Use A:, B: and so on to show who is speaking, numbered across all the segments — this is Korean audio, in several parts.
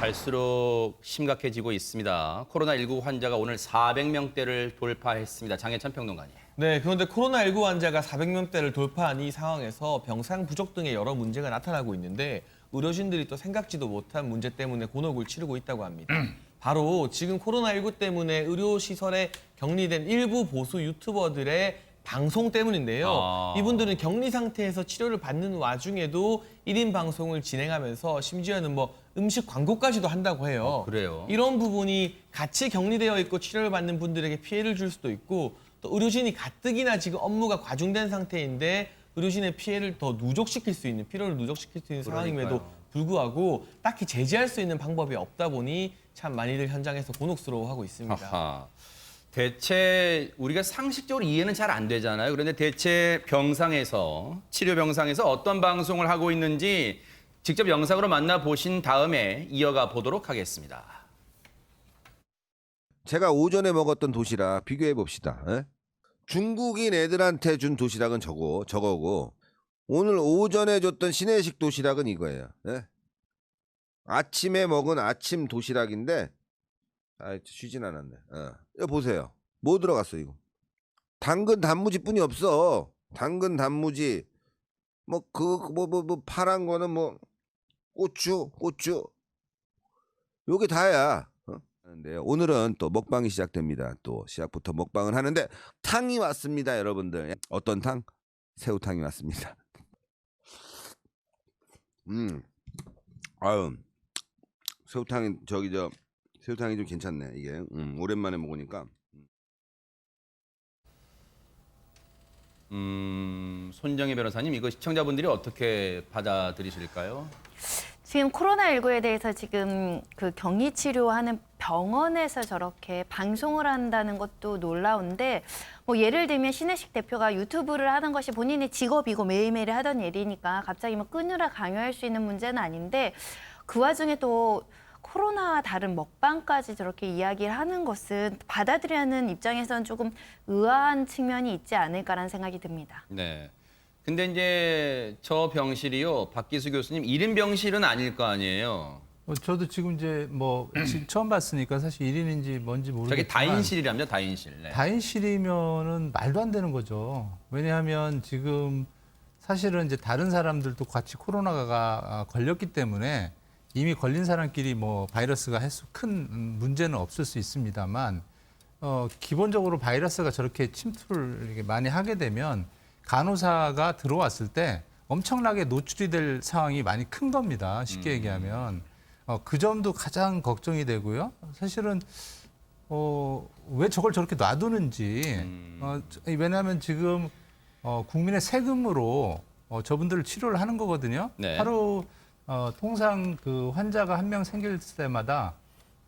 A: 갈수록 심각해지고 있습니다. 코로나19 환자가 오늘 400명대를 돌파했습니다. 장혜찬 평론가님.
B: 네, 그런데 코로나19 환자가 400명대를 돌파한 이 상황에서 병상 부족 등의 여러 문제가 나타나고 있는데 의료진들이 또 생각지도 못한 문제 때문에 곤혹을 치르고 있다고 합니다. 바로 지금 코로나19 때문에 의료시설에 격리된 일부 보수 유튜버들의 방송 때문인데요. 이분들은 격리 상태에서 치료를 받는 와중에도 1인 방송을 진행하면서 심지어는 뭐 음식 광고까지도 한다고 해요.
A: 그래요?
B: 이런 부분이 같이 격리되어 있고 치료를 받는 분들에게 피해를 줄 수도 있고 또 의료진이 가뜩이나 지금 업무가 과중된 상태인데 의료진의 피해를 더 누적시킬 수 있는, 피로를 누적시킬 수 있는 상황임에도 불구하고 딱히 제재할 수 있는 방법이 없다 보니 참 많이들 현장에서 곤혹스러워하고 있습니다.
A: 아하. 대체 우리가 상식적으로 이해는 잘 안 되잖아요. 그런데 대체 병상에서, 치료 병상에서 어떤 방송을 하고 있는지 직접 영상으로 만나보신 다음에 이어가 보도록 하겠습니다.
C: 제가 오전에 먹었던 도시락 비교해 봅시다. 에? 중국인 애들한테 준 도시락은 저거고 오늘 오전에 줬던 신해식 도시락은 이거예요. 에? 아침에 먹은 아침 도시락인데 쉬진 않았네. 이거 보세요. 뭐 들어갔어 이거? 당근 단무지뿐이 없어. 당근 단무지 뭐 파란 거는 뭐 고추 요게 다야. 네, 오늘은 또 먹방이 시작됩니다. 또 시작부터 먹방을 하는데 탕이 왔습니다, 여러분들. 어떤 탕? 새우탕이 왔습니다. 아유, 새우탕이 새우탕이 좀 괜찮네 이게. 오랜만에 먹으니까.
A: 손정희 변호사님, 이거 시청자분들이 어떻게 받아들이실까요?
D: 지금 코로나19에 대해서 지금 그 격리 치료하는 병원에서 저렇게 방송을 한다는 것도 놀라운데, 뭐 예를 들면 신혜식 대표가 유튜브를 하는 것이 본인의 직업이고 매일매일 하던 일이니까 갑자기 뭐 끊으라 강요할 수 있는 문제는 아닌데, 그 와중에 또 코로나와 다른 먹방까지 저렇게 이야기를 하는 것은 받아들이는 입장에서는 조금 의아한 측면이 있지 않을까라는 생각이 듭니다.
A: 네. 근데 이제 저 병실이요, 박기수 교수님, 1인 병실은 아닐 거 아니에요.
E: 저도 지금 이제 뭐 처음 봤으니까 사실 1인인지 뭔지 모르겠지만
A: 저게 다인실이랍니다, 다인실. 네.
E: 다인실이면은 말도 안 되는 거죠. 왜냐하면 지금 사실은 이제 다른 사람들도 같이 코로나가 걸렸기 때문에 이미 걸린 사람끼리 뭐 바이러스가 해서 큰 문제는 없을 수 있습니다만 기본적으로 바이러스가 저렇게 침투를 이렇게 많이 하게 되면 간호사가 들어왔을 때 엄청나게 노출이 될 상황이 많이 큰 겁니다. 쉽게 얘기하면. 그 점도 가장 걱정이 되고요. 사실은 왜 저걸 저렇게 놔두는지. 왜냐하면 지금 국민의 세금으로 저분들을 치료를 하는 거거든요.
A: 네.
E: 하루 통상 그 환자가 한 명 생길 때마다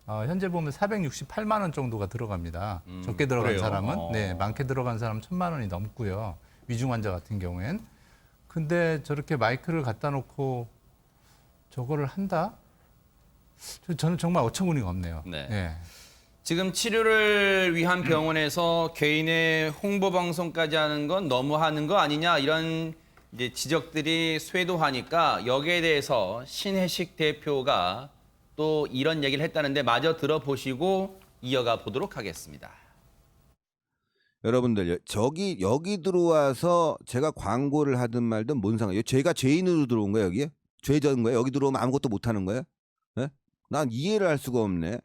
E: 현재 보면 468만 원 정도가 들어갑니다. 적게 들어간
A: 그래요?
E: 사람은. 네, 많게 들어간 사람은 1,000만 원이 넘고요. 위중 환자 같은 경우엔. 근데 저렇게 마이크를 갖다 놓고 저거를 한다? 저는 정말 어처구니가 없네요.
A: 네.
E: 예.
A: 지금 치료를 위한 병원에서 개인의 홍보 방송까지 하는 건 너무하는 거 아니냐, 이런 이제 지적들이 쇄도하니까 여기에 대해서 신혜식 대표가 또 이런 얘기를 했다는데 마저 들어보시고 이어가 보도록 하겠습니다.
C: 여러분들 여기 들어와서 제가 광고를 하든 말든 뭔 상관이에요? 제가 죄인으로 들어온 거예요 여기에? 죄진 거예요? 여기 들어오면 아무것도 못하는 거예요? 네? 난 이해를 할 수가 없네.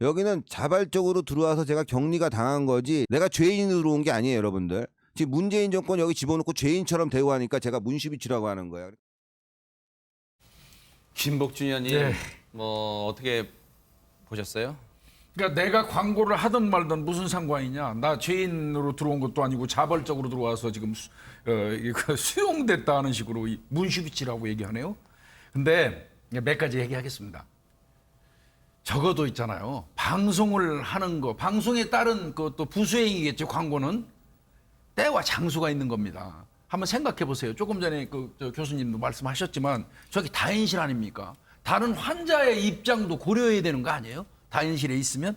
C: 여기는 자발적으로 들어와서 제가 격리가 당한 거지 내가 죄인으로 들어온 게 아니에요, 여러분들. 지금 문재인 정권 여기 집어넣고 죄인처럼 대우하니까 제가 문시비치라고 하는 거예요.
A: 김복준 의원님,
F: 네.
A: 뭐 어떻게 보셨어요?
F: 그러니까 내가 광고를 하든 말든 무슨 상관이냐. 나 죄인으로 들어온 것도 아니고 자발적으로 들어와서 지금 수용됐다는 식으로 문슈비치라고 얘기하네요. 근데 몇 가지 얘기하겠습니다. 적어도 있잖아요. 방송을 하는 거, 방송에 따른 그또 부수행이겠죠. 광고는 때와 장소가 있는 겁니다. 한번 생각해 보세요. 조금 전에 저 교수님도 말씀하셨지만 저기 다인실 아닙니까? 다른 환자의 입장도 고려해야 되는 거 아니에요? 다인실에 있으면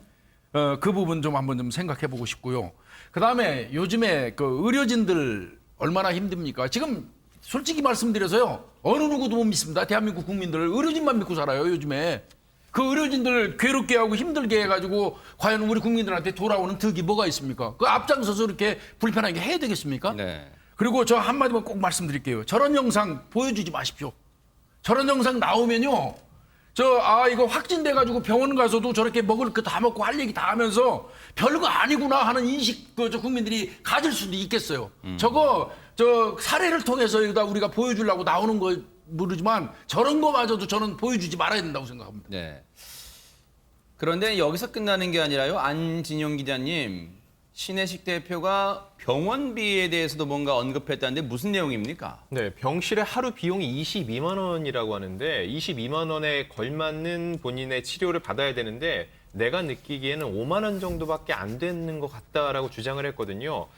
F: 그 부분 좀 한번 좀 생각해 보고 싶고요. 그다음에 요즘에 그 의료진들 얼마나 힘듭니까? 지금 솔직히 말씀드려서요. 어느 누구도 못 믿습니다. 대한민국 국민들 의료진만 믿고 살아요, 요즘에. 그 의료진들 괴롭게 하고 힘들게 해가지고 과연 우리 국민들한테 돌아오는 덕이 뭐가 있습니까? 그 앞장서서 이렇게 불편하게 해야 되겠습니까?
A: 네.
F: 그리고 저 한마디만 꼭 말씀드릴게요. 저런 영상 보여주지 마십시오. 저런 영상 나오면요. 이거 확진돼가지고 병원 가서도 저렇게 먹을 거 다 먹고 할 얘기 다 하면서 별거 아니구나 하는 인식 저 국민들이 가질 수도 있겠어요. 사례를 통해서 여기다 우리가 보여주려고 나오는 거 모르지만 저런 거마저도 저는 보여주지 말아야 된다고 생각합니다.
A: 네. 그런데 여기서 끝나는 게 아니라요. 안진용 기자님, 신혜식 대표가 병원비에 대해서도 뭔가 언급했다는데 무슨 내용입니까?
G: 네, 병실의 하루 비용이 22만 원이라고 하는데 22만 원에 걸맞는 본인의 치료를 받아야 되는데 내가 느끼기에는 5만 원 정도밖에 안 되는 것 같다라고 주장을 했거든요.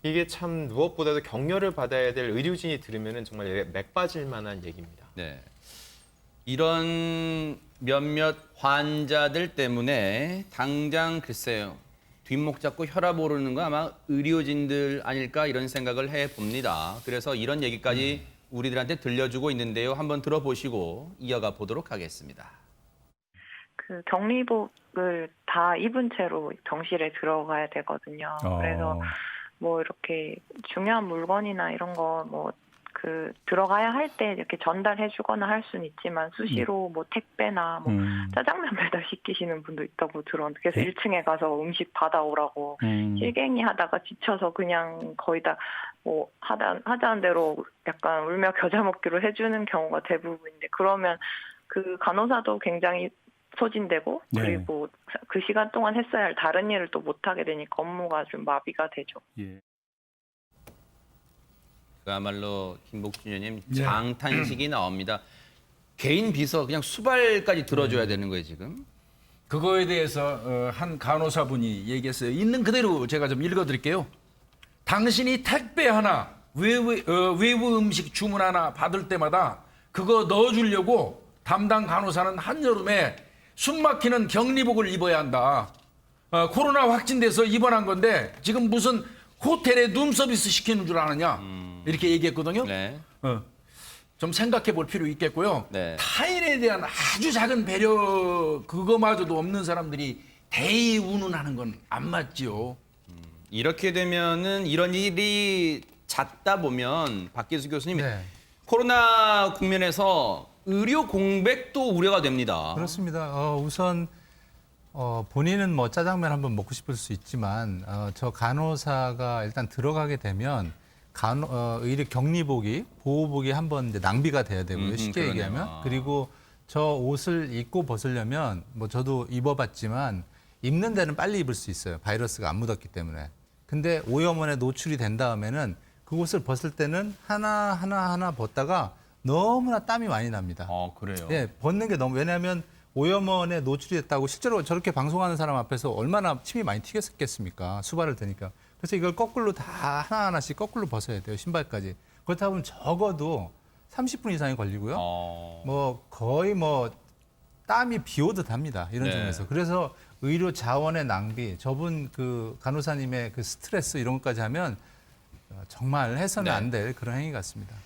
G: 이게 참 무엇보다도 격려를 받아야 될 의료진이 들으면 정말 맥 빠질 만한 얘기입니다.
A: 네. 이런 몇몇 환자들 때문에 당장 글쎄요. 뒷목 잡고 혈압 오르는 거 아마 의료진들 아닐까 이런 생각을 해봅니다. 그래서 이런 얘기까지 우리들한테 들려주고 있는데요. 한번 들어보시고 이어가 보도록 하겠습니다.
H: 그 격리복을 다 입은 채로 병실에 들어가야 되거든요. 그래서 뭐 이렇게 중요한 물건이나 이런 거 뭐 그 들어가야 할 때 이렇게 전달해주거나 할 수는 있지만 수시로 뭐 택배나 뭐 짜장면 배달 시키시는 분도 있다고 들었는데 그래서 1층에 가서 음식 받아오라고 실갱이 하다가 지쳐서 그냥 거의 다 뭐 하자는 대로 약간 울며 겨자 먹기로 해주는 경우가 대부분인데 그러면 그 간호사도 굉장히 소진되고 그리고 그 시간 동안 했어야 할 다른 일을 또 못하게 되니까 업무가 좀 마비가 되죠.
A: 그야말로 김복준 의원님 장탄식이 나옵니다. 개인 비서 그냥 수발까지 들어줘야 되는 거예요 지금.
F: 그거에 대해서 한 간호사분이 얘기했어요. 있는 그대로 제가 좀 읽어드릴게요. 당신이 택배 하나, 외부 음식 주문 하나 받을 때마다 그거 넣어주려고 담당 간호사는 한여름에 숨막히는 격리복을 입어야 한다. 코로나 확진돼서 입원한 건데 지금 무슨 호텔에 룸서비스 시키는 줄 아느냐. 이렇게 얘기했거든요.
A: 네.
F: 좀 생각해 볼 필요 있겠고요.
A: 네.
F: 타인에 대한 아주 작은 배려 그거마저도 없는 사람들이 대의 운운하는 건 안 맞지요.
A: 이렇게 되면은 이런 일이 잦다 보면 박기수 교수님
E: 네.
A: 코로나 국면에서 의료 공백도 우려가 됩니다.
E: 그렇습니다. 우선 본인은 뭐 짜장면 한번 먹고 싶을 수 있지만 저 간호사가 일단 들어가게 되면 의료 격리복이 보호복이 한번 이제 낭비가 돼야 되고요. 쉽게
A: 그러네요.
E: 얘기하면 그리고 저 옷을 입고 벗으려면 뭐 저도 입어봤지만 입는 데는 빨리 입을 수 있어요. 바이러스가 안 묻었기 때문에. 근데 오염원에 노출이 된 다음에는 그 옷을 벗을 때는 하나 벗다가 너무나 땀이 많이 납니다.
A: 그래요?
E: 예, 벗는 게 너무 왜냐하면 오염원에 노출이 됐다고 실제로 저렇게 방송하는 사람 앞에서 얼마나 침이 많이 튀겼겠습니까? 수발을 드니까. 그래서 이걸 거꾸로 다 하나하나씩 거꾸로 벗어야 돼요. 신발까지. 그렇다 보면 적어도 30분 이상이 걸리고요. 뭐 거의 뭐 땀이 비 오듯 합니다. 이런
A: 네.
E: 점에서. 그래서 의료 자원의 낭비, 저분 그 간호사님의 그 스트레스 이런 것까지 하면 정말 해서는
A: 네.
E: 안 될 그런 행위 같습니다.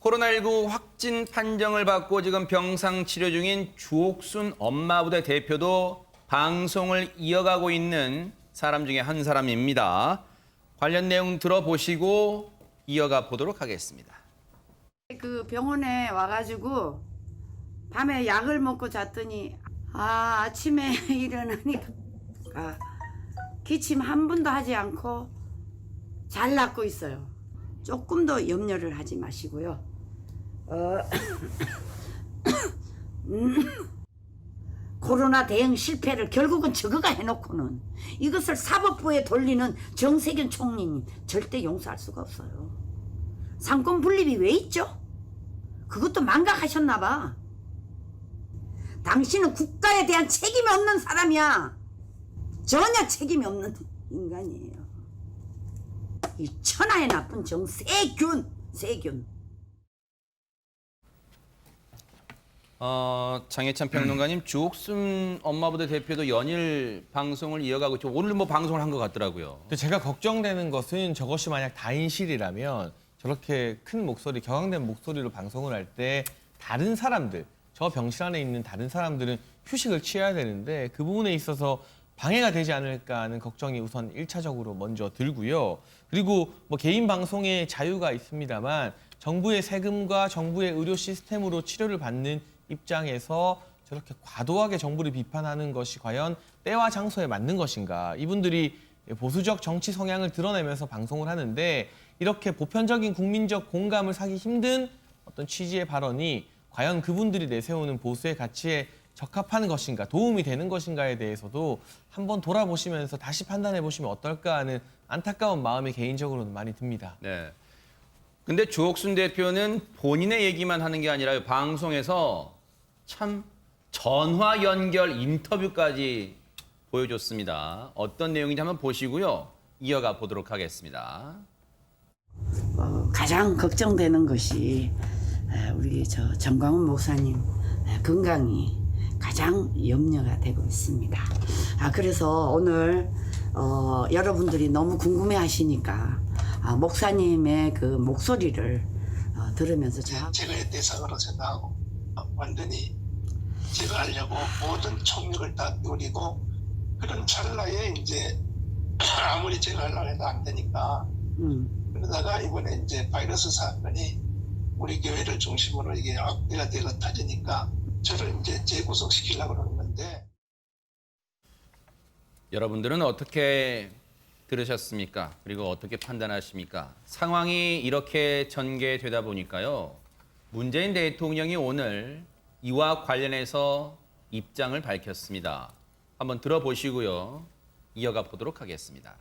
A: 코로나19 확진 판정을 받고 지금 병상 치료 중인 주옥순 엄마부대 대표도 방송을 이어가고 있는 사람 중에 한 사람입니다. 관련 내용 들어보시고 이어가 보도록 하겠습니다.
I: 그 병원에 와가지고 밤에 약을 먹고 잤더니 아침에 일어나니까 기침 한 번도 하지 않고 잘 낫고 있어요. 조금 더 염려를 하지 마시고요. 코로나 대응 실패를 결국은 저거가 해놓고는 이것을 사법부에 돌리는 정세균 총리님 절대 용서할 수가 없어요. 상권 분립이 왜 있죠? 그것도 망각하셨나 봐. 당신은 국가에 대한 책임이 없는 사람이야. 전혀 책임이 없는 인간이에요. 이 천하의 나쁜 정세균.
A: 장혜찬 평론가님, 주옥순 엄마부대 대표도 연일 방송을 이어가고 있죠. 오늘 뭐 방송을 한 것 같더라고요.
B: 근데 제가 걱정되는 것은 저것이 만약 다인실이라면 저렇게 큰 목소리, 격앙된 목소리로 방송을 할 때 다른 사람들, 저 병실 안에 있는 다른 사람들은 휴식을 취해야 되는데 그 부분에 있어서 방해가 되지 않을까 하는 걱정이 우선 1차적으로 먼저 들고요. 그리고 뭐 개인 방송에 자유가 있습니다만 정부의 세금과 정부의 의료 시스템으로 치료를 받는 입장에서 저렇게 과도하게 정부를 비판하는 것이 과연 때와 장소에 맞는 것인가. 이분들이 보수적 정치 성향을 드러내면서 방송을 하는데 이렇게 보편적인 국민적 공감을 사기 힘든 어떤 취지의 발언이 과연 그분들이 내세우는 보수의 가치에 적합한 것인가, 도움이 되는 것인가에 대해서도 한번 돌아보시면서 다시 판단해 보시면 어떨까 하는 안타까운 마음이 개인적으로는 많이 듭니다.
A: 네. 근데 주옥순 대표는 본인의 얘기만 하는 게 아니라 방송에서 참 전화 연결 인터뷰까지 보여줬습니다. 어떤 내용인지 한번 보시고요. 이어가 보도록 하겠습니다.
I: 가장 걱정되는 것이 우리 정광훈 목사님 건강이 가장 염려가 되고 있습니다. 그래서 오늘 여러분들이 너무 궁금해하시니까 목사님의 그 목소리를 들으면서
J: 제가 대상으로 생각하고 완전히 제가 하려고 모든 총력을 다 누리고 그런 찰나에 이제 아무리 제가 하려고 해도 안 되니까 그러다가 이번에 이제 바이러스 사건이 우리 교회를 중심으로 이게 악재가 되고 터지니까 저를 이제 재구속시키려고 그러는 건데.
A: 여러분들은 어떻게 들으셨습니까? 그리고 어떻게 판단하십니까? 상황이 이렇게 전개되다 보니까요. 문재인 대통령이 오늘 이와 관련해서 입장을 밝혔습니다. 한번 들어보시고요. 이어가 보도록 하겠습니다.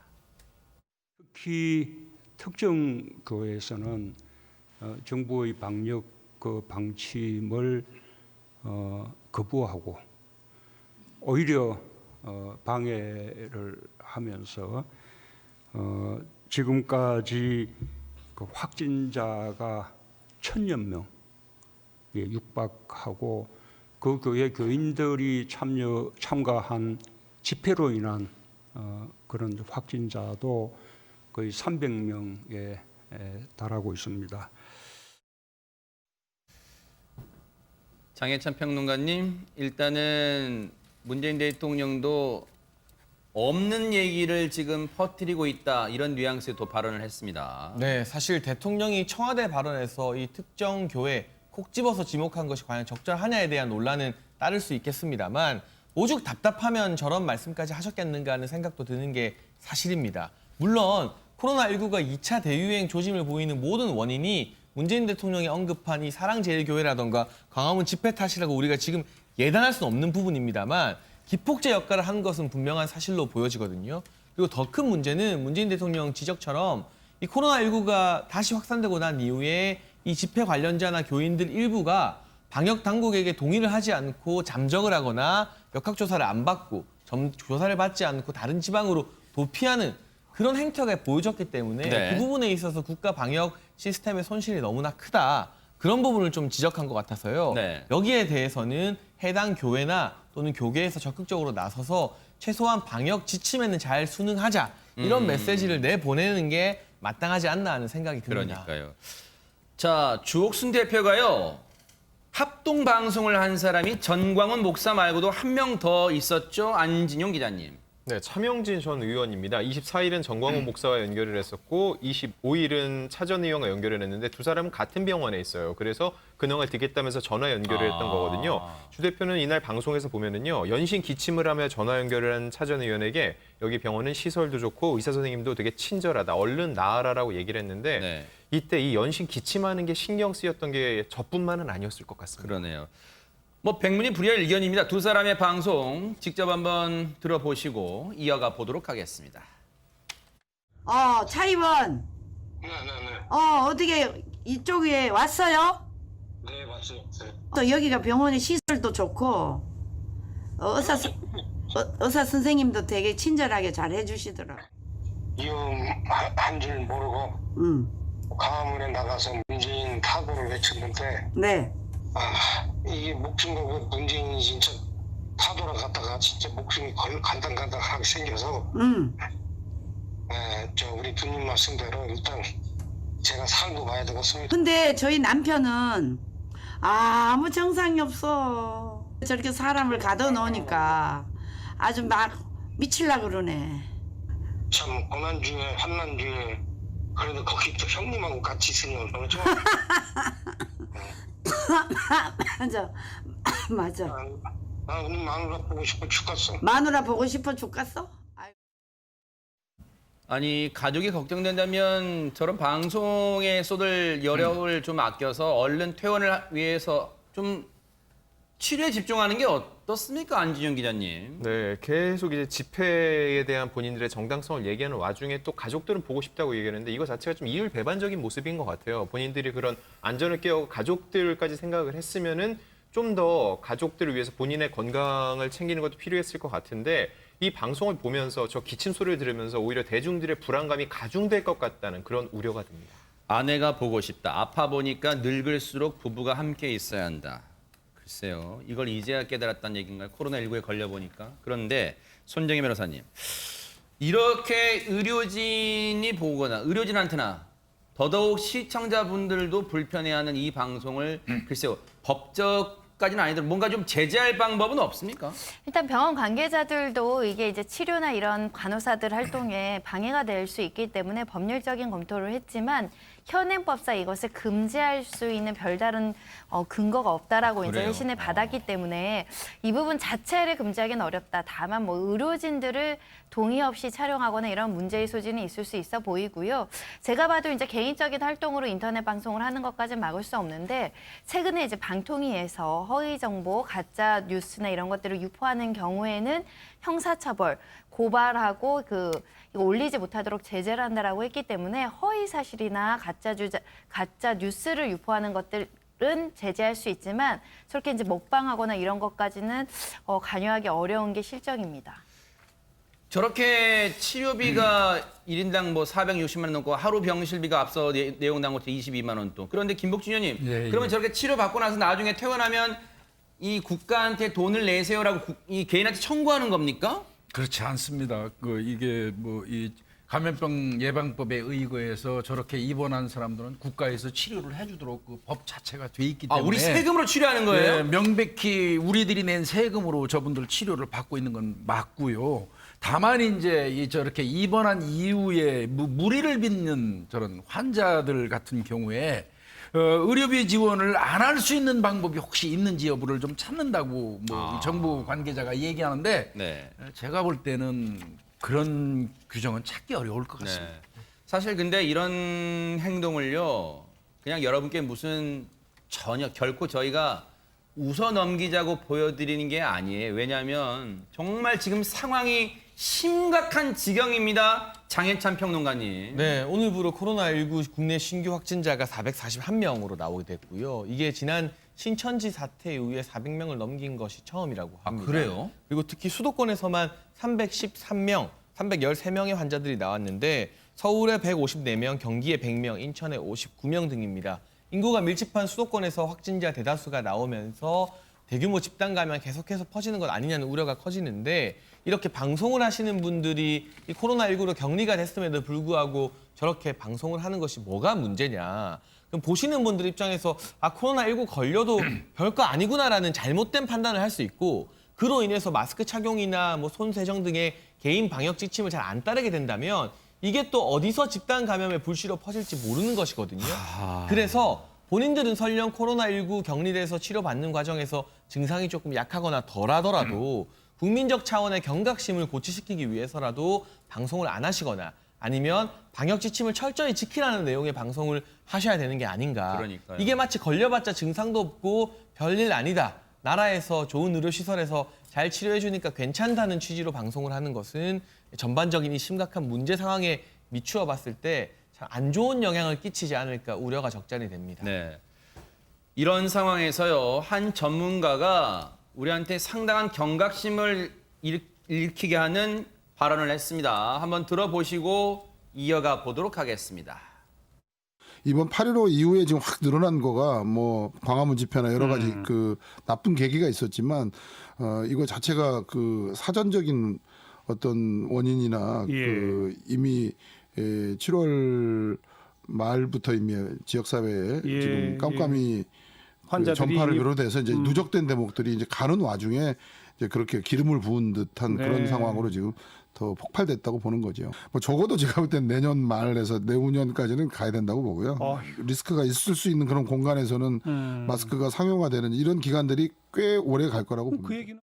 K: 특히 특정 교회에서는 정부의 방역 방침을 거부하고 오히려 방해를 하면서 지금까지 그 확진자가 1,000여 명에 육박하고 그 교회 교인들이 참가한 집회로 인한 그런 확진자도 거의 300명에 달하고 있습니다.
A: 장해찬 평론가님, 일단은 문재인 대통령도 없는 얘기를 지금 퍼뜨리고 있다 이런 뉘앙스의 또 발언을 했습니다.
B: 네, 사실 대통령이 청와대 발언에서 이 특정 교회 콕 집어서 지목한 것이 과연 적절하냐에 대한 논란은 따를 수 있겠습니다만 오죽 답답하면 저런 말씀까지 하셨겠는가 하는 생각도 드는 게 사실입니다. 물론 코로나19가 2차 대유행 조짐을 보이는 모든 원인이 문재인 대통령이 언급한 이 사랑제일교회라던가 광화문 집회 탓이라고 우리가 지금 예단할 수는 없는 부분입니다만 기폭제 역할을 한 것은 분명한 사실로 보여지거든요. 그리고 더 큰 문제는 문재인 대통령 지적처럼 이 코로나19가 다시 확산되고 난 이후에 이 집회 관련자나 교인들 일부가 방역 당국에게 동의를 하지 않고 잠적을 하거나 역학조사를 안 받고 조사를 받지 않고 다른 지방으로 도피하는 그런 행태가 보여졌기 때문에
A: 네.
B: 그 부분에 있어서 국가 방역 시스템의 손실이 너무나 크다. 그런 부분을 좀 지적한 것 같아서요.
A: 네.
B: 여기에 대해서는 해당 교회나 또는 교계에서 적극적으로 나서서 최소한 방역 지침에는 잘 순응하자. 이런 메시지를 내보내는 게 마땅하지 않나 하는 생각이 듭니다.
A: 그러니까요. 자, 주옥순 대표가요. 합동 방송을 한 사람이 전광훈 목사 말고도 한 명 더 있었죠. 안진용 기자님.
G: 네, 차명진 전 의원입니다. 24일은 정광훈 목사와 연결을 했었고 25일은 차 전 의원과 연결을 했는데 두 사람은 같은 병원에 있어요. 그래서 근황을 듣겠다면서 전화 연결을 했던 거거든요. 주 대표는 이날 방송에서 보면은요. 연신 기침을 하며 전화 연결을 한 차 전 의원에게 여기 병원은 시설도 좋고 의사 선생님도 되게 친절하다. 얼른 나아라라고 얘기를 했는데
A: 네.
G: 이때 이 연신 기침하는 게 신경 쓰였던 게 저뿐만은 아니었을 것 같습니다.
A: 그러네요. 뭐 백문이 불여일 의견입니다. 두 사람의 방송 직접 한번 들어보시고 이어가 보도록 하겠습니다.
I: 차의원.
J: 네네네.
I: 어떻게 이쪽에 왔어요?
J: 네 맞습니다.
I: 또 여기가 병원의 시설도 좋고 의사 선생님도 되게 친절하게 잘 해주시더라고.
J: 위험한 줄 모르고 광화문에 나가서 문재인 타고를 외쳤는데
I: 네.
J: 이게 목숨과 그 문재인이 진짜 타도를 갔다가 진짜 목숨이 간당간당하게 생겨서 우리 주님 말씀대로 일단 제가 살고 가야 되겠습니다.
I: 근데 저희 남편은 아무 정상이 없어. 저렇게 사람을 가둬놓으니까 아주 막 미칠라 그러네.
J: 참 고난 중에 환난 중에 그래도 거기 또 형님하고 같이 있으니 얼마나 좋아.
I: 맞아. 맞아.
J: 나 오늘 마누라 보고 싶어 죽겠어.
I: 마누라 보고 싶어 죽겠어?
A: 아니 가족이 걱정된다면 저런 방송에 쏟을 여력을 좀 아껴서 얼른 퇴원을 위해서 좀 치료에 집중하는 게 어떻습니까, 안진영 기자님?
G: 네, 계속 이제 집회에 대한 본인들의 정당성을 얘기하는 와중에 또 가족들은 보고 싶다고 얘기하는데 이거 자체가 좀 이율배반적인 모습인 것 같아요. 본인들이 그런 안전을 깨우고 가족들까지 생각을 했으면은 좀 더 가족들을 위해서 본인의 건강을 챙기는 것도 필요했을 것 같은데 이 방송을 보면서 저 기침 소리를 들으면서 오히려 대중들의 불안감이 가중될 것 같다는 그런 우려가 듭니다.
A: 아내가 보고 싶다. 아파 보니까 늙을수록 부부가 함께 있어야 한다. 글쎄요. 이걸 이제야 깨달았다는 얘기인가요? 코로나19에 걸려보니까. 그런데 손정희 변호사님. 이렇게 의료진이 보거나 의료진한테나 더더욱 시청자분들도 불편해하는 이 방송을 글쎄요. 법적까지는 아니더라도 뭔가 좀 제재할 방법은 없습니까?
D: 일단 병원 관계자들도 이게 이제 치료나 이런 간호사들 활동에 방해가 될 수 있기 때문에 법률적인 검토를 했지만 현행법상 이것을 금지할 수 있는 별다른 근거가 없다라고 이제
A: 그래요?
D: 회신을 받았기 때문에 이 부분 자체를 금지하기는 어렵다. 다만 뭐 의료진들을 동의 없이 촬영하거나 이런 문제의 소지는 있을 수 있어 보이고요. 제가 봐도 이제 개인적인 활동으로 인터넷 방송을 하는 것까지는 막을 수 없는데 최근에 이제 방통위에서 허위 정보, 가짜 뉴스나 이런 것들을 유포하는 경우에는 형사처벌, 고발하고 이거 올리지 못하도록 제재를 한다라고 했기 때문에 허위 사실이나 가짜 뉴스를 유포하는 것들은 제재할 수 있지만 저렇게 이제 먹방하거나 이런 것까지는 관여하기 어려운 게 실정입니다.
A: 저렇게 치료비가 1인당 뭐 460만 원 넘고 하루 병실비가 앞서 내용 나온 것도 22만 원 또. 그런데 김복준 의원님,
F: 예,
A: 그러면
F: 예.
A: 저렇게 치료받고 나서 나중에 퇴원하면 이 국가한테 돈을 내세요라고 이 개인한테 청구하는 겁니까?
F: 그렇지 않습니다. 이게 뭐 이 감염병 예방법에 의거해서 저렇게 입원한 사람들은 국가에서 치료를 해주도록 그 법 자체가 돼 있기 때문에
A: 우리 세금으로 치료하는 거예요?
F: 네, 명백히 우리들이 낸 세금으로 저분들 치료를 받고 있는 건 맞고요. 다만 이제 저렇게 입원한 이후에 무리를 빚는 저런 환자들 같은 경우에 의료비 지원을 안 할 수 있는 방법이 혹시 있는지 여부를 좀 찾는다고 뭐 정부 관계자가 얘기하는데
A: 네.
F: 제가 볼 때는 그런 규정은 찾기 어려울 것 같습니다.
A: 네. 사실 근데 이런 행동을요, 그냥 여러분께 무슨 전혀 결코 저희가 웃어 넘기자고 보여드리는 게 아니에요. 왜냐하면 정말 지금 상황이 심각한 지경입니다. 장해찬 평론가님.
B: 네, 오늘부로 코로나19 국내 신규 확진자가 441명으로 나오게 됐고요. 이게 지난 신천지 사태 이후에 400명을 넘긴 것이 처음이라고 합니다.
A: 그래요?
B: 그리고 특히 수도권에서만 313명의 환자들이 나왔는데 서울에 154명, 경기에 100명, 인천에 59명 등입니다. 인구가 밀집한 수도권에서 확진자 대다수가 나오면서 대규모 집단 감염이 계속해서 퍼지는 것 아니냐는 우려가 커지는데 이렇게 방송을 하시는 분들이 이 코로나19로 격리가 됐음에도 불구하고 저렇게 방송을 하는 것이 뭐가 문제냐. 그럼 보시는 분들 입장에서 코로나19 걸려도 별거 아니구나라는 잘못된 판단을 할 수 있고 그로 인해서 마스크 착용이나 뭐 손 세정 등의 개인 방역 지침을 잘 안 따르게 된다면 이게 또 어디서 집단 감염의 불씨로 퍼질지 모르는 것이거든요. 그래서 본인들은 설령 코로나19 격리돼서 치료받는 과정에서 증상이 조금 약하거나 덜하더라도 국민적 차원의 경각심을 고취시키기 위해서라도 방송을 안 하시거나 아니면 방역 지침을 철저히 지키라는 내용의 방송을 하셔야 되는 게 아닌가.
A: 그러니까요.
B: 이게 마치 걸려봤자 증상도 없고 별일 아니다. 나라에서 좋은 의료시설에서 잘 치료해 주니까 괜찮다는 취지로 방송을 하는 것은 전반적인 이 심각한 문제 상황에 미추어 봤을 때 참 안 좋은 영향을 끼치지 않을까 우려가 적잖이 됩니다.
A: 네. 이런 상황에서요, 한 전문가가 우리한테 상당한 경각심을 일으키게 하는 발언을 했습니다. 한번 들어보시고 이어가 보도록 하겠습니다.
L: 이번 8.15 이후에 지금 확 늘어난 거가 뭐 광화문 집회나 여러 가지 그 나쁜 계기가 있었지만 이거 자체가 그 사전적인 어떤 원인이나 그 이미 7월 말부터 이미 지역사회에 지금 깜깜이
M: 환자들이
L: 전파를 비롯해서 이제 누적된 대목들이 이제 가는 와중에 이제 그렇게 기름을 부은 듯한
M: 네.
L: 그런 상황으로 지금 더 폭발됐다고 보는 거죠. 뭐 적어도 제가 볼 땐 내년 말에서 내후년까지는 가야 된다고 보고요. 리스크가 있을 수 있는 그런 공간에서는 마스크가 상용화되는 이런 기간들이 꽤 오래 갈 거라고 봅니다.
M: 그 얘기는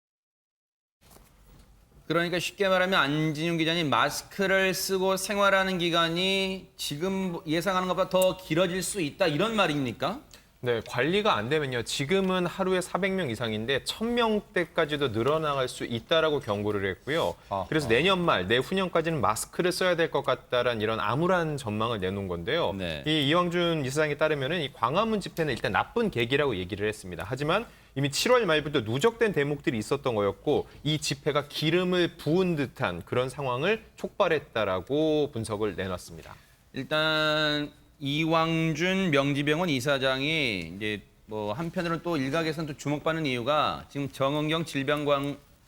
A: 그러니까 쉽게 말하면 안진용 기자님 마스크를 쓰고 생활하는 기간이 지금 예상하는 것보다 더 길어질 수 있다 이런 말입니까?
G: 네, 관리가 안 되면요. 지금은 하루에 400명 이상인데 1000명대까지도 늘어나갈 수 있다라고 경고를 했고요. 그래서 내년 말, 내후년까지는 마스크를 써야 될 것 같다라는 이런 암울한 전망을 내놓은 건데요.
A: 네.
G: 이 이왕준 이사장에 따르면은 이 광화문 집회는 일단 나쁜 계기라고 얘기를 했습니다. 하지만 이미 7월 말부터 누적된 대목들이 있었던 거였고 이 집회가 기름을 부은 듯한 그런 상황을 촉발했다라고 분석을 내놨습니다.
A: 일단 이왕준 명지병원 이사장이 이제 뭐 한편으로는 또 일각에서는 또 주목받는 이유가 지금 정은경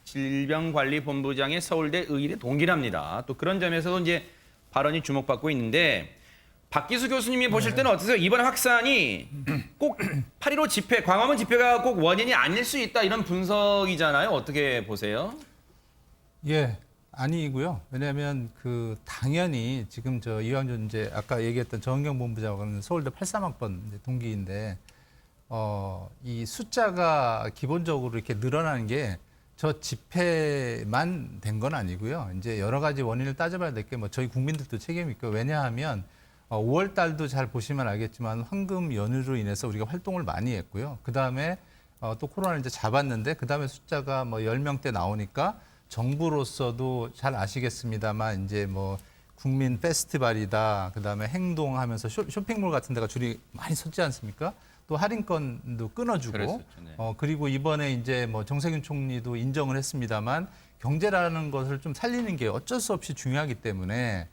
A: 질병관리본부장의 서울대 의대 동기랍니다. 또 그런 점에서도 이제 발언이 주목받고 있는데 박기수 교수님이 보실 때는 어떠세요? 이번 확산이 꼭 8.15 집회, 광화문 집회가 꼭 원인이 아닐 수 있다 이런 분석이잖아요. 어떻게 보세요?
E: 예, 아니고요. 왜냐하면 그 당연히 지금 저 이왕준 이제 아까 얘기했던 정은경 본부장은 서울대 83학번 동기인데 이 숫자가 기본적으로 이렇게 늘어나는 게 저 집회만 된 건 아니고요. 이제 여러 가지 원인을 따져봐야 될 게 뭐 저희 국민들도 책임이 있고 왜냐하면 5월 달도 잘 보시면 알겠지만 황금 연휴로 인해서 우리가 활동을 많이 했고요. 그 다음에 또 코로나를 이제 잡았는데 그 다음에 숫자가 뭐 10명대 나오니까 정부로서도 잘 아시겠습니다만 이제 뭐 국민 페스티벌이다. 그 다음에 행동하면서 쇼핑몰 같은 데가 줄이 많이 섰지 않습니까? 또 할인권도 끊어주고
A: 그랬었죠, 네.
E: 그리고 이번에 이제 뭐 정세균 총리도 인정을 했습니다만 경제라는 것을 좀 살리는 게 어쩔 수 없이 중요하기 때문에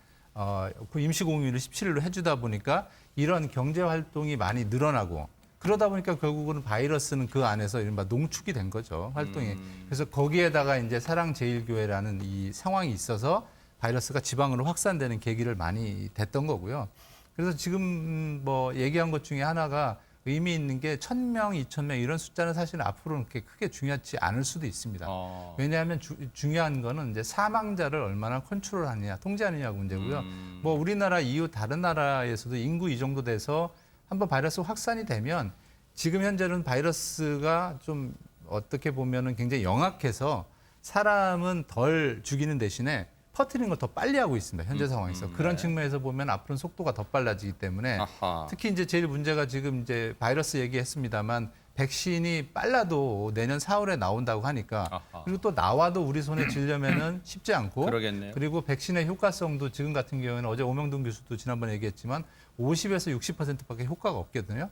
E: 그 임시공휴일을 17일로 해주다 보니까 이런 경제 활동이 많이 늘어나고 그러다 보니까 결국은 바이러스는 그 안에서 이른바 농축이 된 거죠, 활동이. 그래서 거기에다가 이제 사랑제일교회라는 이 상황이 있어서 바이러스가 지방으로 확산되는 계기를 많이 됐던 거고요. 그래서 지금 뭐 얘기한 것 중에 하나가 의미 있는 게 1000명, 2000명 이런 숫자는 사실 앞으로는 그렇게 크게 중요하지 않을 수도 있습니다. 왜냐하면 중요한 거는 이제 사망자를 얼마나 컨트롤하느냐, 통제하느냐가 문제고요. 뭐 우리나라 이후 다른 나라에서도 인구 이 정도 돼서 한번 바이러스 확산이 되면 지금 현재는 바이러스가 좀 어떻게 보면은 굉장히 영악해서 사람은 덜 죽이는 대신에 퍼뜨리는 걸 더 빨리 하고 있습니다. 현재 상황에서. 그런 측면에서 보면 앞으로는 속도가 더 빨라지기 때문에 특히 이제 제일 문제가 지금 이제 바이러스 얘기했습니다만 백신이 빨라도 내년 4월에 나온다고 하니까 그리고 또 나와도 우리 손에 쥐려면은 쉽지 않고
A: 그러겠네요.
E: 그리고 백신의 효과성도 지금 같은 경우에는 어제 오명동 교수도 지난번에 얘기했지만 50에서 60%밖에 효과가 없거든요.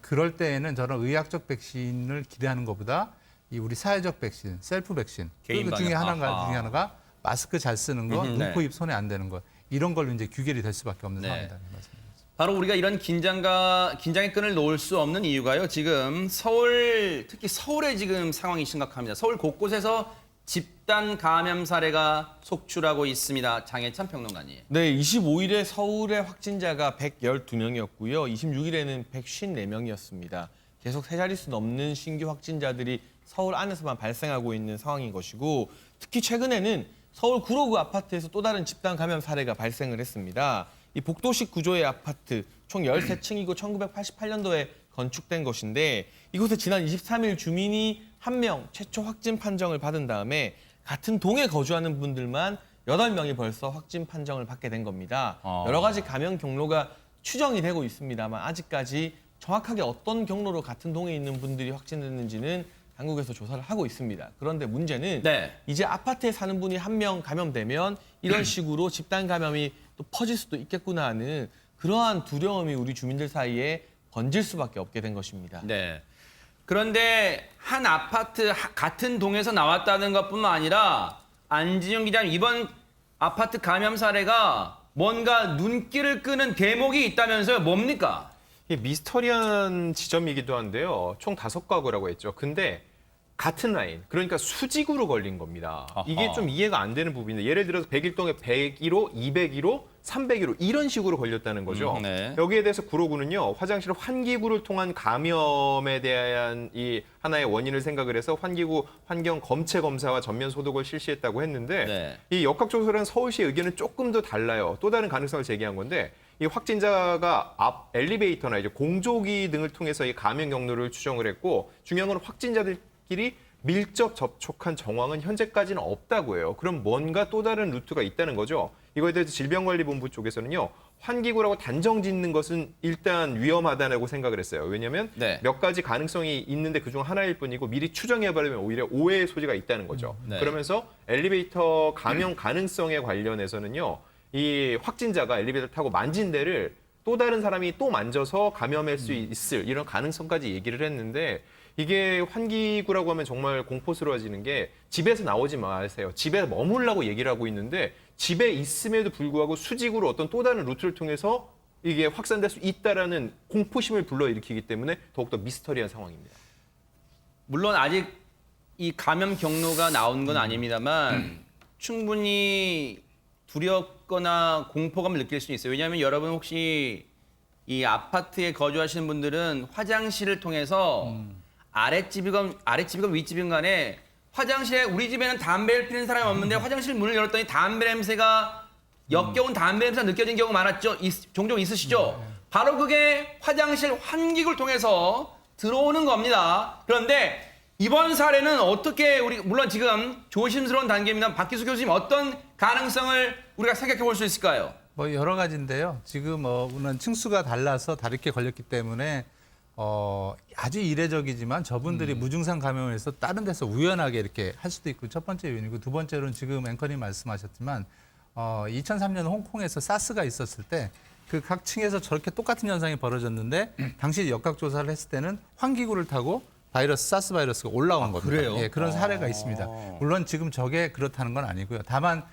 E: 그럴 때에는 저는 의학적 백신을 기대하는 것보다 이 우리 사회적 백신, 셀프 백신 그 중에 하나가 마스크 잘 쓰는 거, 눈, 코, 입, 손에 안 대는 거 이런 걸로 이제 규결이 될 수밖에 없는 상황이다.
A: 바로 우리가 이런 긴장의 끈을 놓을 수 없는 이유가요. 지금 특히 서울의 지금 상황이 심각합니다. 서울 곳곳에서 집단 감염 사례가 속출하고 있습니다. 장혜찬 평론가님.
B: 네, 25일에 서울의 확진자가 112명이었고요. 26일에는 154명이었습니다. 계속 세 자릿수 넘는 신규 확진자들이 서울 안에서만 발생하고 있는 상황인 것이고 특히 최근에는 서울 구로구 아파트에서 또 다른 집단 감염 사례가 발생을 했습니다. 이 복도식 구조의 아파트 총 13층이고 1988년도에 건축된 것인데 이곳에 지난 23일 주민이 1명 최초 확진 판정을 받은 다음에 같은 동에 거주하는 분들만 8명이 벌써 확진 판정을 받게 된 겁니다. 여러 가지 감염 경로가 추정이 되고 있습니다만 아직까지 정확하게 어떤 경로로 같은 동에 있는 분들이 확진됐는지는 당국에서 조사를 하고 있습니다. 그런데 문제는 이제 아파트에 사는 분이 1명 감염되면 이런 식으로 집단 감염이 또 퍼질 수도 있겠구나 하는 그러한 두려움이 우리 주민들 사이에 번질 수밖에 없게 된 것입니다.
A: 네. 그런데 한 아파트 같은 동에서 나왔다는 것뿐만 아니라 안진용 기자님 이번 아파트 감염 사례가 뭔가 눈길을 끄는 대목이 있다면서요. 뭡니까?
G: 이게 미스터리한 지점이기도 한데요. 총 5가구라고 했죠. 근데 같은 라인, 그러니까 수직으로 걸린 겁니다. 이게 좀 이해가 안 되는 부분인데 예를 들어서 100일 동안 101호, 201호, 301호 이런 식으로 걸렸다는 거죠.
A: 네.
G: 여기에 대해서 구로구는요. 화장실 환기구를 통한 감염에 대한 이 하나의 원인을 생각을 해서 환기구 환경 검체 검사와 전면 소독을 실시했다고 했는데
A: 네.
G: 이 역학조사라는 서울시의 의견은 조금 더 달라요. 또 다른 가능성을 제기한 건데 이 확진자가 앞 엘리베이터나 이제 공조기 등을 통해서 이 감염 경로를 추정을 했고 중요한 건 확진자들끼리 밀접 접촉한 정황은 현재까지는 없다고 해요. 그럼 뭔가 또 다른 루트가 있다는 거죠. 이거에 대해서 질병관리본부 쪽에서는요. 환기구라고 단정 짓는 것은 일단 위험하다고 생각을 했어요. 왜냐하면
A: 네.
G: 몇 가지 가능성이 있는데 그중 하나일 뿐이고 미리 추정해버리면 오히려 오해의 소지가 있다는 거죠.
A: 네.
G: 그러면서 엘리베이터 감염 가능성에 관련해서는요. 이 확진자가 엘리베이터 타고 만진 데를 또 다른 사람이 또 만져서 감염할 수 있을 이런 가능성까지 얘기를 했는데 이게 환기구라고 하면 정말 공포스러워지는 게 집에서 나오지 마세요. 집에 머물라고 얘기를 하고 있는데 집에 있음에도 불구하고 수직으로 어떤 또 다른 루트를 통해서 이게 확산될 수 있다라는 공포심을 불러일으키기 때문에 더욱더 미스터리한 상황입니다.
A: 물론 아직 이 감염 경로가 나온 건 아닙니다만 충분히 두렵거나 공포감을 느낄 수 있어요. 왜냐하면 여러분 혹시 이 아파트에 거주하시는 분들은 화장실을 통해서 아랫집이건 윗집이건 간에 화장실에 우리 집에는 담배를 피는 사람이 없는데 화장실 문을 열었더니 담배 냄새가 역겨운 담배 냄새가 느껴진 경우 많았죠. 종종 있으시죠. 바로 그게 화장실 환기구를 통해서 들어오는 겁니다. 그런데 이번 사례는 어떻게 물론 지금 조심스러운 단계입니다. 박기수 교수님 어떤 가능성을 우리가 생각해 볼 수 있을까요?
E: 뭐 여러 가지인데요. 지금 물론 층수가 달라서 다르게 걸렸기 때문에 아주 이례적이지만 저분들이 무증상 감염을 해서 다른 데서 우연하게 이렇게 할 수도 있고 첫 번째 요인이고 두 번째로는 지금 앵커님 말씀하셨지만 2003년 홍콩에서 사스가 있었을 때 그 각 층에서 저렇게 똑같은 현상이 벌어졌는데 당시 역학조사를 했을 때는 환기구를 타고 사스 바이러스가 올라온 겁니다.
A: 그래요?
E: 예, 그런 사례가 있습니다. 물론 지금 저게 그렇다는 건 아니고요. 다만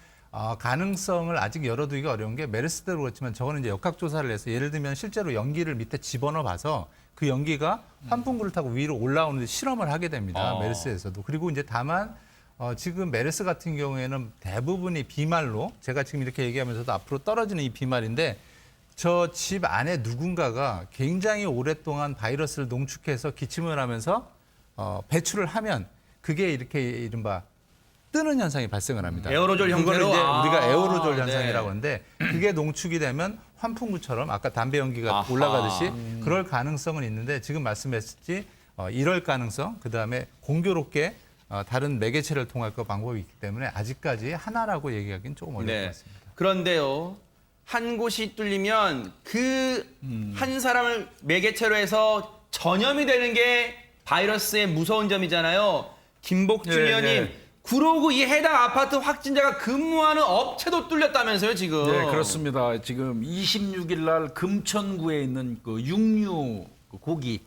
E: 가능성을 아직 열어두기가 어려운 게 메르스대로 그렇지만 저거는 이제 역학조사를 해서 예를 들면 실제로 연기를 밑에 집어넣어 봐서 그 연기가 환풍구를 타고 위로 올라오는데 실험을 하게 됩니다. 메르스에서도. 그리고 이제 다만 지금 메르스 같은 경우에는 대부분이 비말로 제가 지금 이렇게 얘기하면서도 앞으로 떨어지는 이 비말인데 저 집 안에 누군가가 굉장히 오랫동안 바이러스를 농축해서 기침을 하면서 배출을 하면 그게 이렇게 이른바 뜨는 현상이 발생을 합니다.
A: 에어로졸 형태로?
E: 그걸 이제 우리가 에어로졸
A: 네.
E: 현상이라고 하는데 그게 농축이 되면 환풍구처럼 아까 담배 연기가 올라가듯이 그럴 가능성은 있는데 지금 말씀하셨지 이럴 가능성 그다음에 공교롭게 다른 매개체를 통할 그 방법이 있기 때문에 아직까지 하나라고 얘기하기는 조금 어려울 것 같습니다.
A: 그런데요. 한 곳이 뚫리면 그 한 사람을 매개체로 해서 전염이 되는 게 바이러스의 무서운 점이잖아요. 김복준 의원님, 구로구 이 해당 아파트 확진자가 근무하는 업체도 뚫렸다면서요, 지금?
F: 네, 그렇습니다. 지금 26일 날 금천구에 있는 그 육류 고기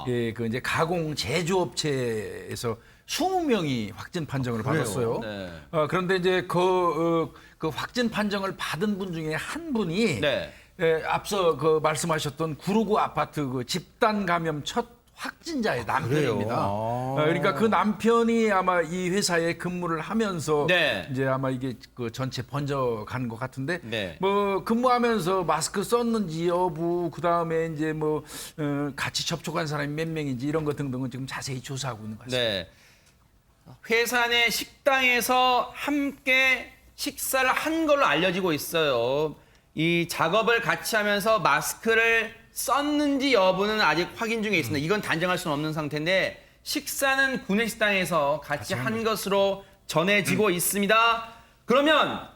F: 예, 그 이제 가공 제조업체에서 20명이 확진 판정을 받았어요.
A: 네.
F: 그런데 이제 그 확진 판정을 받은 분 중에 한 분이
A: 네.
F: 예, 앞서 그 말씀하셨던 구로구 아파트 그 집단 감염 첫 확진자의 남편입니다. 그러니까 그 남편이 아마 이 회사에 근무를 하면서
A: 네.
F: 이제 아마 이게 그 전체 번져가는 것 같은데
A: 네.
F: 뭐 근무하면서 마스크 썼는지 여부 그다음에 이제 뭐 같이 접촉한 사람이 몇 명인지 이런 것 등등은 지금 자세히 조사하고 있는 것 같습니다.
A: 네. 회사 내 식당에서 함께 식사를 한 걸로 알려지고 있어요. 이 작업을 같이 하면서 마스크를 썼는지 여부는 아직 확인 중에 있습니다. 이건 단정할 수는 없는 상태인데 식사는 구내식당에서 같이 한 것으로 전해지고 있습니다. 그러면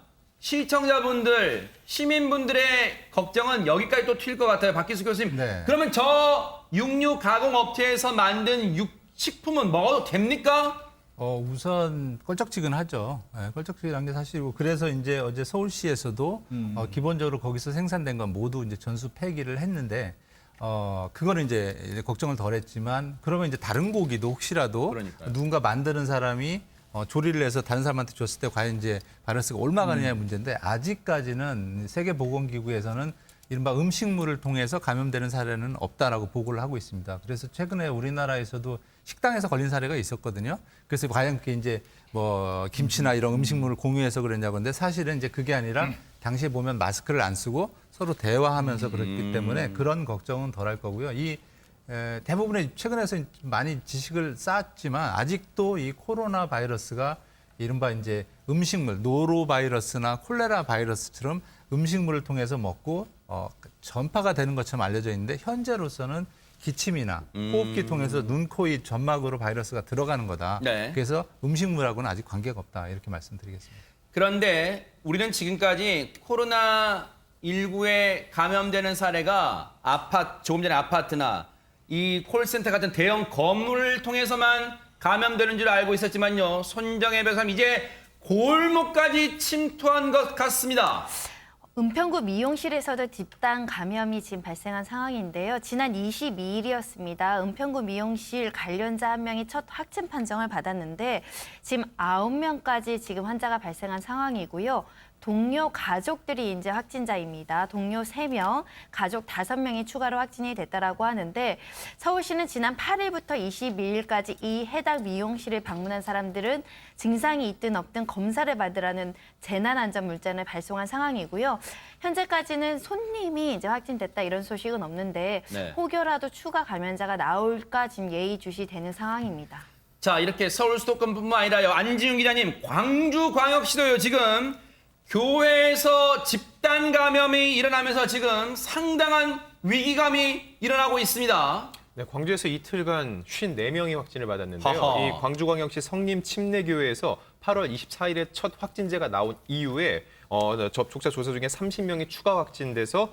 A: 시청자분들, 시민분들의 걱정은 여기까지 또 튈 것 같아요. 박기수 교수님.
E: 네.
A: 그러면 저 육류 가공업체에서 만든 식품은 먹어도 됩니까?
E: 우선 껄쩍지근하죠. 네, 껄쩍지근한 게 사실이고 그래서 이제 어제 서울시에서도 기본적으로 거기서 생산된 건 모두 이제 전수 폐기를 했는데 그거는 이제 걱정을 덜했지만 그러면 이제 다른 고기도 혹시라도
A: 그러니까요.
E: 누군가 만드는 사람이 조리를 해서 다른 사람한테 줬을 때 과연 이제 바이러스가 올라가느냐의 문제인데 아직까지는 세계보건기구에서는 이른바 음식물을 통해서 감염되는 사례는 없다라고 보고를 하고 있습니다. 그래서 최근에 우리나라에서도 식당에서 걸린 사례가 있었거든요. 그래서 과연 그게 이제 뭐 김치나 이런 음식물을 공유해서 그랬냐고 하는데 사실은 이제 그게 아니라 당시에 보면 마스크를 안 쓰고 서로 대화하면서 그랬기 때문에 그런 걱정은 덜 할 거고요. 대부분의 최근에서 많이 지식을 쌓았지만 아직도 이 코로나 바이러스가 이른바 이제 음식물, 노로바이러스나 콜레라 바이러스처럼 음식물을 통해서 먹고 전파가 되는 것처럼 알려져 있는데 현재로서는 기침이나 호흡기 통해서 눈, 코, 입 점막으로 바이러스가 들어가는 거다.
A: 네.
E: 그래서 음식물하고는 아직 관계가 없다. 이렇게 말씀드리겠습니다.
A: 그런데 우리는 지금까지 코로나19에 감염되는 사례가 조금 전에 아파트나 이 콜센터 같은 대형 건물을 통해서만 감염되는 줄 알고 있었지만요. 손정혜 변호사님, 이제 골목까지 침투한 것 같습니다.
D: 은평구 미용실에서도 집단 감염이 지금 발생한 상황인데요. 지난 22일이었습니다. 은평구 미용실 관련자 1명이 첫 확진 판정을 받았는데 지금 9명까지 지금 환자가 발생한 상황이고요. 동료 가족들이 이제 확진자입니다. 동료 3명, 가족 5명이 추가로 확진이 됐다라고 하는데 서울시는 지난 8일부터 22일까지 이 해당 미용실을 방문한 사람들은 증상이 있든 없든 검사를 받으라는 재난안전물장을 발송한 상황이고요. 현재까지는 손님이 이제 확진됐다 이런 소식은 없는데
A: 네.
D: 혹여라도 추가 감염자가 나올까 지금 예의주시되는 상황입니다.
A: 자, 이렇게 서울 수도권뿐만 아니라요. 안지훈 기자님, 광주광역시도요. 지금 교회에서 집단 감염이 일어나면서 지금 상당한 위기감이 일어나고 있습니다.
G: 네, 광주에서 이틀간 54명이 확진을 받았는데요.
A: 하하.
G: 이 광주광역시 성림침례교회에서 8월 24일에 첫 확진자가 나온 이후에 접촉자 조사 중에 30명이 추가 확진돼서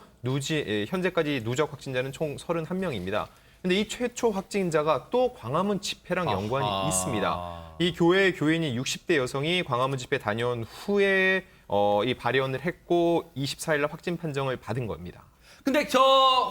G: 현재까지 누적 확진자는 총 31명입니다. 근데 이 최초 확진자가 또 광화문 집회랑 연관이 있습니다. 이 교회 교인이 60대 여성이 광화문 집회 다녀온 후에 이 발현을 했고 24일 날 확진 판정을 받은 겁니다.
A: 근데 저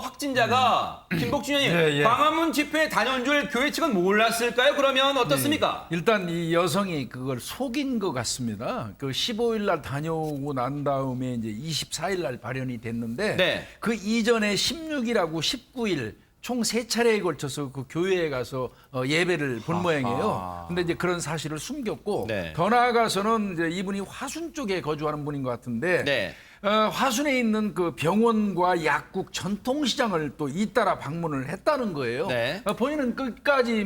A: 확진자가 김복준 의원님 광화문 집회에 다녀온 줄 교회 측은 몰랐을까요? 그러면 어떻습니까?
F: 일단 이 여성이 그걸 속인 것 같습니다. 그 15일 날 다녀오고 난 다음에 이제 24일 날 발현이 됐는데
A: 네.
F: 그 이전에 16일하고 19일 총 3차례에 걸쳐서 그 교회에 가서 예배를 본 모양이에요. 근데 이제 그런 사실을 숨겼고
A: 네.
F: 더 나아가서는 이제 이분이 화순 쪽에 거주하는 분인 것 같은데
A: 네.
F: 화순에 있는 그 병원과 약국 전통시장을 또 잇따라 방문을 했다는 거예요.
A: 네.
F: 본인은 끝까지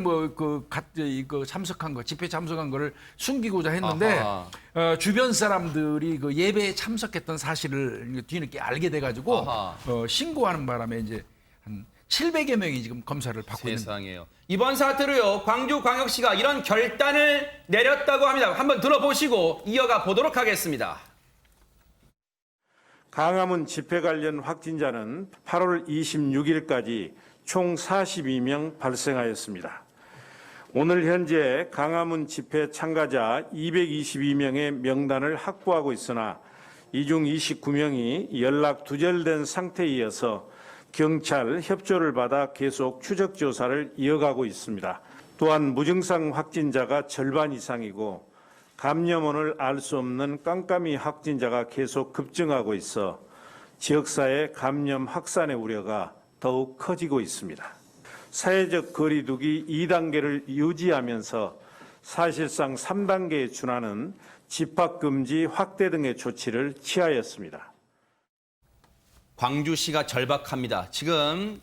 F: 참석한 거, 집회 참석한 거를 숨기고자 했는데 주변 사람들이 그 예배에 참석했던 사실을 뒤늦게 알게 돼가지고 신고하는 바람에 이제 한 700여 명이 지금 검사를 받고 있는.
A: 세상에요. 이번 사태로요. 광주광역시가 이런 결단을 내렸다고 합니다. 한번 들어보시고 이어가 보도록 하겠습니다.
M: 광화문 집회 관련 확진자는 8월 26일까지 총 42명 발생하였습니다. 오늘 현재 광화문 집회 참가자 222명의 명단을 확보하고 있으나 이 중 29명이 연락 두절된 상태이어서 경찰 협조를 받아 계속 추적 조사를 이어가고 있습니다. 또한 무증상 확진자가 절반 이상이고 감염원을 알 수 없는 깜깜이 확진자가 계속 급증하고 있어 지역사회 감염 확산의 우려가 더욱 커지고 있습니다. 사회적 거리두기 2단계를 유지하면서 사실상 3단계에 준하는 집합금지 확대 등의 조치를 취하였습니다.
A: 광주시가 절박합니다. 지금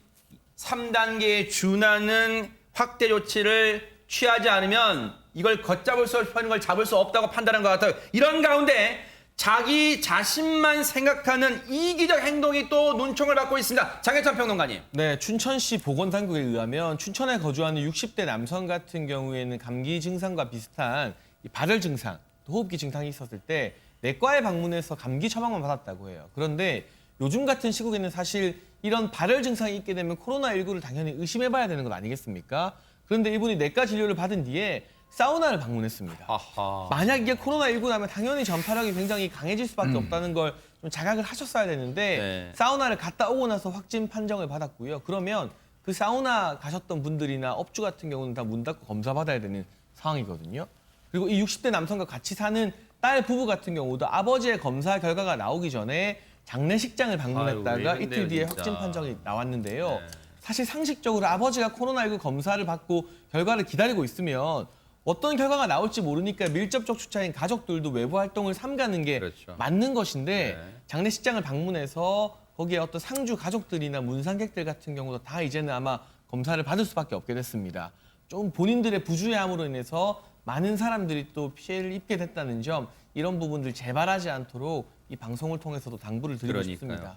A: 3단계에 준하는 확대 조치를 취하지 않으면 이걸 걷잡을 수 없는 걸 잡을 수 없다고 판단한 것 같아요. 이런 가운데 자기 자신만 생각하는 이기적 행동이 또 눈총을 받고 있습니다. 장혜찬 평론가님.
B: 네, 춘천시 보건당국에 의하면 춘천에 거주하는 60대 남성 같은 경우에는 감기 증상과 비슷한 이 발열 증상, 호흡기 증상이 있었을 때 내과에 방문해서 감기 처방만 받았다고 해요. 그런데 요즘 같은 시국에는 사실 이런 발열 증상이 있게 되면 코로나19를 당연히 의심해봐야 되는 건 아니겠습니까? 그런데 이분이 내과 진료를 받은 뒤에 사우나를 방문했습니다.
A: 아하.
B: 만약 이게 코로나19 나면 당연히 전파력이 굉장히 강해질 수밖에 없다는 걸 좀 자각을 하셨어야 되는데
A: 네.
B: 사우나를 갔다 오고 나서 확진 판정을 받았고요. 그러면 그 사우나 가셨던 분들이나 업주 같은 경우는 다 문 닫고 검사받아야 되는 상황이거든요. 그리고 이 60대 남성과 같이 사는 딸 부부 같은 경우도 아버지의 검사 결과가 나오기 전에 장례식장을 방문했다가
A: 아유,
B: 이틀 뒤에
A: 진짜.
B: 확진 판정이 나왔는데요.
A: 네.
B: 사실 상식적으로 아버지가 코로나19 검사를 받고 결과를 기다리고 있으면 어떤 결과가 나올지 모르니까 밀접촉 추차인 가족들도 외부 활동을 삼가는 게
A: 그렇죠.
B: 맞는 것인데
A: 네.
B: 장례식장을 방문해서 거기에 어떤 상주 가족들이나 문상객들 같은 경우도 다 이제는 아마 검사를 받을 수밖에 없게 됐습니다. 좀 본인들의 부주의함으로 인해서 많은 사람들이 또 피해를 입게 됐다는 점, 이런 부분들 재발하지 않도록 이 방송을 통해서도 당부를 드리고
A: 그러니까요.
B: 싶습니다.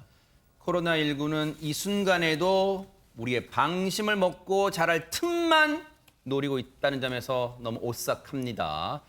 A: 코로나19는 이 순간에도 우리의 방심을 먹고 자랄 틈만 노리고 있다는 점에서 너무 오싹합니다.